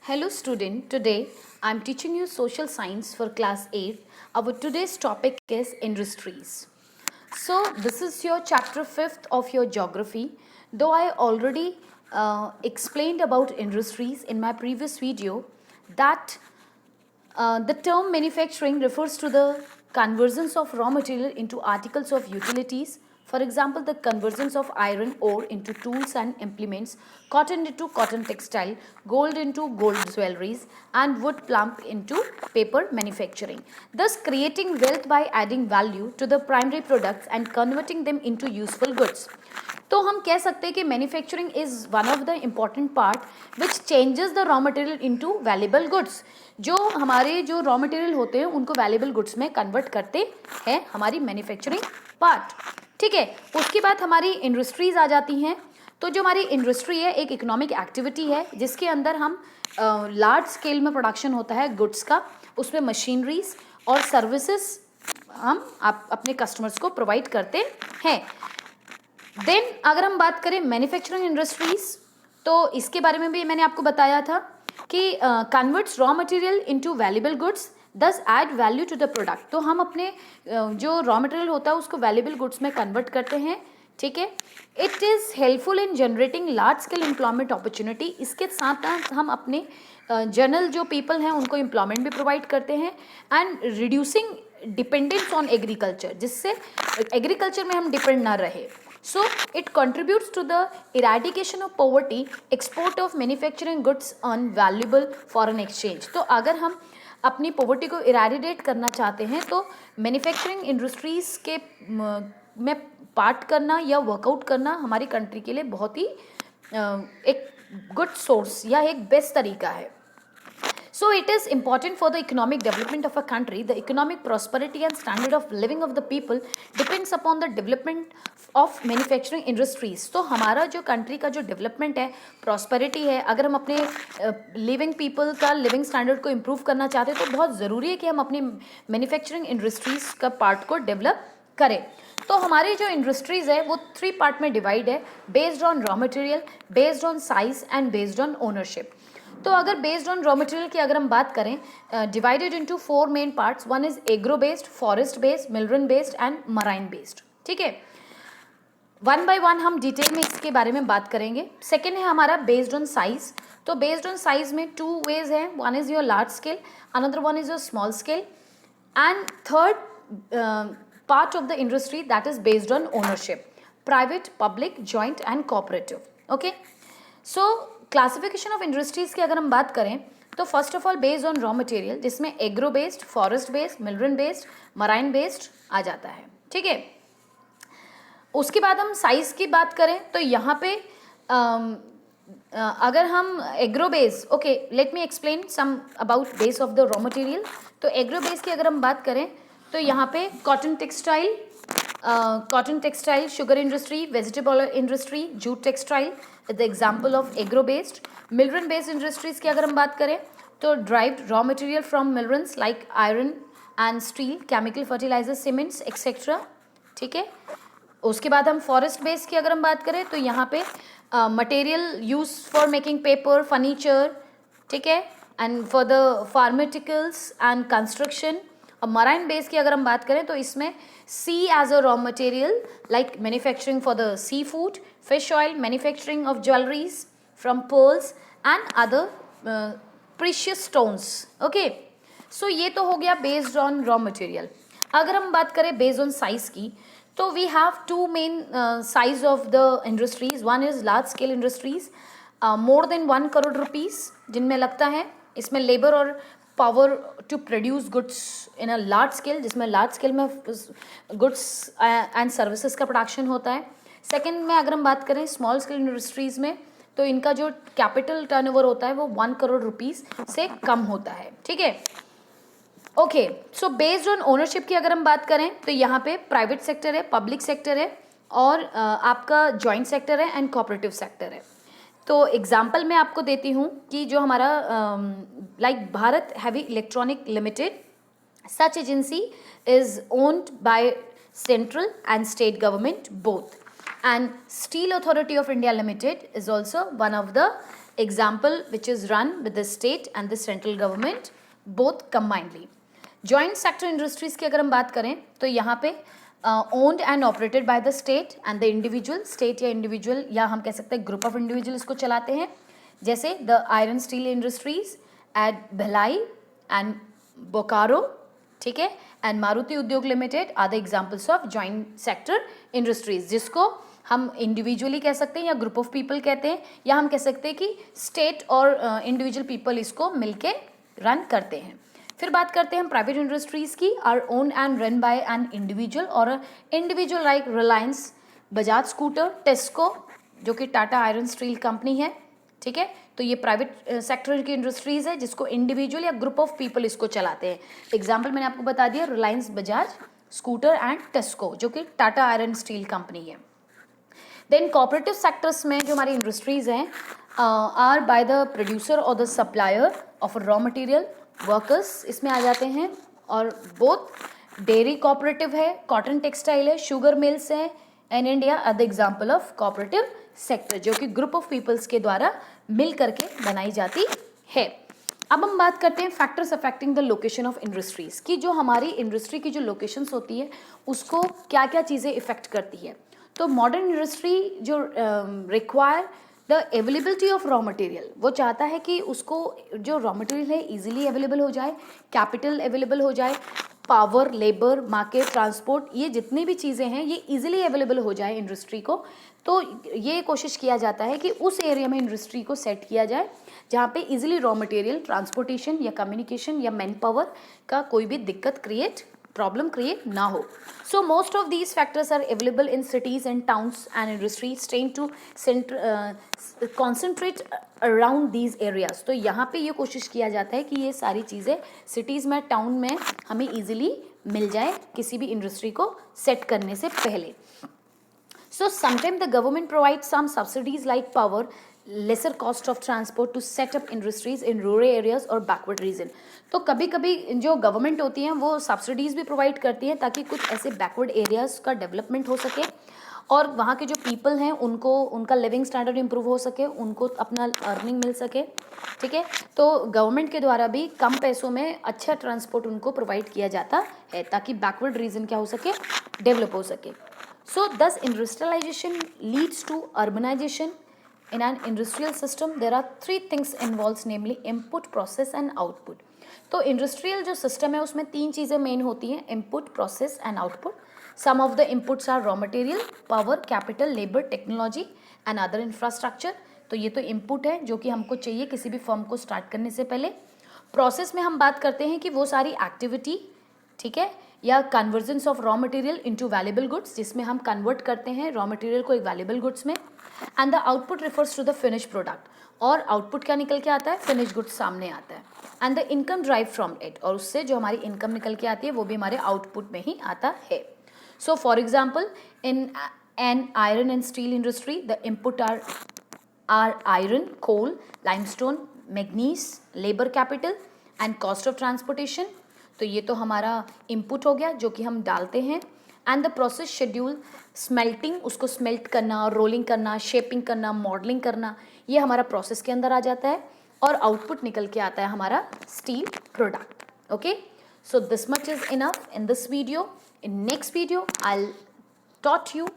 Hello student, today I am teaching you social science for class 8. Our today's topic is industries. So this is your chapter 5th of your geography. Though I already explained about industries in my previous video, that the term manufacturing refers to the conversions of raw material into articles of utilities. For example, the conversions of iron ore into tools and implements, cotton into cotton textile, gold into gold jewelries, and wood pulp into paper manufacturing. Thus, creating wealth by adding value to the primary products and converting them into useful goods. तो हम कह सकते हैं कि manufacturing is one of the important part which changes the raw material into valuable goods. जो हमारे जो raw material होते हैं उनको वैल्यूएबल गुड्स में कन्वर्ट करते हैं हमारी मैन्युफैक्चरिंग पार्ट. ठीक है, उसके बाद हमारी इंडस्ट्रीज आ जाती हैं. तो जो हमारी इंडस्ट्री है एक इकोनॉमिक एक्टिविटी है जिसके अंदर हम लार्ज स्केल में प्रोडक्शन होता है गुड्स का. उसमें मशीनरीज और सर्विसेज हम अपने कस्टमर्स को प्रोवाइड करते हैं. देन अगर हम बात करें मैन्युफैक्चरिंग इंडस्ट्रीज, तो इसके बारे में भी मैंने आपको बताया था कि converts raw material into valuable goods thus add value to the product. तो हम अपने जो रॉ मटेरियल होता है उसको वैल्यूएबल गुड्स में कन्वर्ट करते हैं. ठीक है, it is helpful in generating large scale employment opportunity. इसके साथ हम अपने जनरल जो पीपल हैं उनको एम्प्लॉयमेंट भी प्रोवाइड करते हैं and reducing dependence on agriculture, जिससे एग्रीकल्चर में हम डिपेंड ना रहे. So it contributes to the eradication of poverty, export of manufacturing goods on valuable foreign exchange. तो अगर हम अपनी पॉवर्टी को इरेडिकेट करना चाहते हैं तो मैन्युफैक्चरिंग इंडस्ट्रीज़ के में पार्ट करना या वर्कआउट करना हमारी कंट्री के लिए बहुत ही एक गुड सोर्स या एक बेस्ट तरीका है. So it is important for the economic development of a country. The economic prosperity and standard of living of the people depends upon the development of manufacturing industries. तो हमारा जो country का जो development है, prosperity है, अगर हम अपने लिविंग पीपल का लिविंग स्टैंडर्ड को इम्प्रूव करना चाहते हैं तो बहुत ज़रूरी है कि हम अपनी मैन्युफैक्चरिंग इंडस्ट्रीज़ का पार्ट को डेवलप करें. तो हमारी जो इंडस्ट्रीज़ है वो 3 पार्ट में डिवाइड है, based on raw material, based on size and based on ownership. तो अगर बेस्ड ऑन रॉ मटेरियल की अगर हम बात करें, divided into 4 main parts. One is agro based, forest based, mineral based and marine based. ठीक है, वन बाय वन हम डिटेल में इसके बारे में बात करेंगे. सेकेंड है हमारा बेस्ड ऑन साइज. तो बेस्ड ऑन साइज में 2 वेज हैं. One is your large scale, another one is your small scale, and third part of the industry that is based on ownership, private, public, joint and cooperative. Okay, so classification of industries की अगर हम बात करें तो first of all based on raw material, जिसमें agro based, forest based, mineral based, marine based आ जाता है. ठीक है, उसके बाद हम साइज की बात करें तो यहाँ पे अगर हम agro base, okay let me explain some about base of the raw material. तो एग्रो बेस की अगर हम बात करें तो यहाँ पे cotton textile, sugar industry, vegetable industry, jute textile the example of agro based. Mineral based industries की अगर हम बात करें तो derived raw material from minerals like iron and steel, chemical fertiliser, cements etcetera. ठीक है, उसके बाद हम फॉरेस्ट बेस्ड की अगर हम बात करें तो यहाँ पे material use for making paper, furniture. ठीक है, and for the pharmaceuticals and construction. और मराइन बेस की अगर हम बात करें तो इसमें sea as a raw material like manufacturing for the seafood, fish oil, manufacturing of jewelleries from pearls and other precious stones. Okay, so ये तो हो गया बेस्ड ऑन रॉ मटेरियल. अगर हम बात करें बेस्ड ऑन साइज की तो we have 2 main size of the industries. One is large scale industries, more than 1 crore rupees जिनमें लगता है. इसमें लेबर और power to produce goods in a large scale, जिसमें लार्ज स्केल में गुड्स एंड सर्विसेज का प्रोडक्शन होता है. सेकेंड में अगर हम बात करें स्मॉल स्केल इंडस्ट्रीज़ में तो इनका जो कैपिटल टर्नओवर होता है वो 1 करोड़ रुपीज़ से कम होता है. ठीक है, okay, so based on ownership की अगर हम बात करें तो यहाँ पे प्राइवेट सेक्टर है, पब्लिक सेक्टर है और आपका जॉइंट सेक्टर है एंड कोऑपरेटिव सेक्टर है. तो एग्जाम्पल मैं आपको देती हूँ कि जो हमारा like Bharat heavy electronic limited, such agency is owned by central and state government both, and steel authority of India limited is also one of the example which is run with the state and the central government both combinedly. Joint sector industries की अगर हम बात करें तो यहाँ पे owned and operated by the state and the individual, state या individual या हम कह सकते हैं group of individual इसको चलाते हैं, जैसे the iron steel industries at Bhilai and Bokaro, ठीक है, and Maruti Udyog limited are the examples of joint sector industries, जिसको हम इंडिविजुअली कह सकते हैं या ग्रुप ऑफ पीपल कहते हैं, या हम कह सकते हैं कि स्टेट और इंडिविजुअल पीपल इसको मिलके रन करते हैं. फिर बात करते हैं हम प्राइवेट इंडस्ट्रीज की, are own and run by an individual और individual like Reliance, Bajaj scooter, Tesco जो कि टाटा आयरन स्टील कंपनी है, ठीक है. तो ये प्राइवेट सेक्टर की इंडस्ट्रीज है जिसको इंडिविजुअल या ग्रुप ऑफ पीपल इसको चलाते हैं. एग्जाम्पल मैंने आपको बता दिया, Reliance, Bajaj scooter and TISCO जो कि टाटा आयरन स्टील कंपनी है. देन कोऑपरेटिव सेक्टर्स में जो हमारी इंडस्ट्रीज हैं आर बाय द प्रोड्यूसर और the supplier of raw material, workers इसमें आ जाते हैं, और बोथ डेयरी कोऑपरेटिव है, कॉटन टेक्सटाइल है, शुगर मिल्स हैं, and India are the example of cooperative sector जो कि ग्रुप ऑफ पीपल्स के द्वारा मिल करके बनाई जाती है. अब हम बात करते हैं factors affecting the location of industries की, जो हमारी इंडस्ट्री की जो लोकेशंस होती है उसको क्या क्या चीज़ें इफेक्ट करती है. तो मॉडर्न इंडस्ट्री जो require the availability of raw material, वो चाहता है कि उसको जो रॉ मटेरियल है इजीली अवेलेबल हो जाए, कैपिटल अवेलेबल हो जाए, पावर, लेबर, मार्केट, ट्रांसपोर्ट, ये जितनी भी चीज़ें हैं ये इजीली अवेलेबल हो जाए इंडस्ट्री को. तो ये कोशिश किया जाता है कि उस एरिया में इंडस्ट्री को सेट किया जाए जहाँ पे इजीली रॉ मटेरियल, ट्रांसपोर्टेशन या कम्युनिकेशन या मैन पावर का कोई भी दिक्कत प्रॉब्लम क्रिएट ना हो. So most of these factors are available in cities and towns and industries ट्रेन to concentrate around these areas. तो यहाँ पे ये कोशिश किया जाता है कि ये सारी चीज़ें सिटीज़ में, टाउन में हमें ईजिली मिल जाए किसी भी इंडस्ट्री को सेट करने से पहले. So sometimes the government provides some subsidies like power, lesser cost of transport to set up industries in rural areas or backward region. तो कभी कभी जो गवर्नमेंट होती हैं वो सब्सिडीज़ भी प्रोवाइड करती हैं ताकि कुछ ऐसे बैकवर्ड एरियाज़ का डेवलपमेंट हो सके और वहाँ के जो पीपल हैं उनको उनका लिविंग स्टैंडर्ड इंप्रूव हो सके, उनको अपना अर्निंग मिल सके, ठीक है. तो गवर्नमेंट के द्वारा भी कम पैसों में अच्छा ट्रांसपोर्ट उनको प्रोवाइड किया जाता है ताकि बैकवर्ड रीजन क्या हो सके, डेवलप हो सके. So thus industrialization leads to urbanization. In an industrial system there are three things involved, namely input, process and output. तो इंडस्ट्रियल जो सिस्टम है उसमें तीन चीज़ें मेन होती हैं, input, process and output. Some of the inputs are raw material, power, capital, labour, technology and other infrastructure. तो ये तो इनपुट है जो कि हमको चाहिए किसी भी फर्म को स्टार्ट करने से पहले. प्रोसेस में हम बात करते हैं कि वो सारी एक्टिविटी, ठीक है, या convergence of raw material into valuable goods, जिसमें हम कन्वर्ट करते हैं रॉ मटेरियल को एक वैल्यूएबल गुड्स में. And the output refers to the finish product, और आउटपुट क्या निकल के आता है, फिनिश गुड्स सामने आता है. And the income drive from it, और उससे जो हमारी इनकम निकल के आती है वो भी हमारे आउटपुट में ही आता है. So for example in an iron and steel industry the input are iron, coal, limestone, manganese, labour capital and cost of transportation. तो ये तो हमारा इनपुट हो गया जो कि हम डालते हैं. And the process schedule, smelting, उसको स्मेल्ट करना, रोलिंग करना, शेपिंग करना, मॉडलिंग करना, ये हमारा प्रोसेस के अंदर आ जाता है. और आउटपुट निकल के आता है हमारा steel product. Okay, so this much is enough in this video. In next video I taught you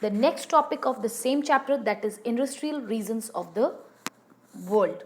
the next topic of the same chapter, that is industrial regions of the world.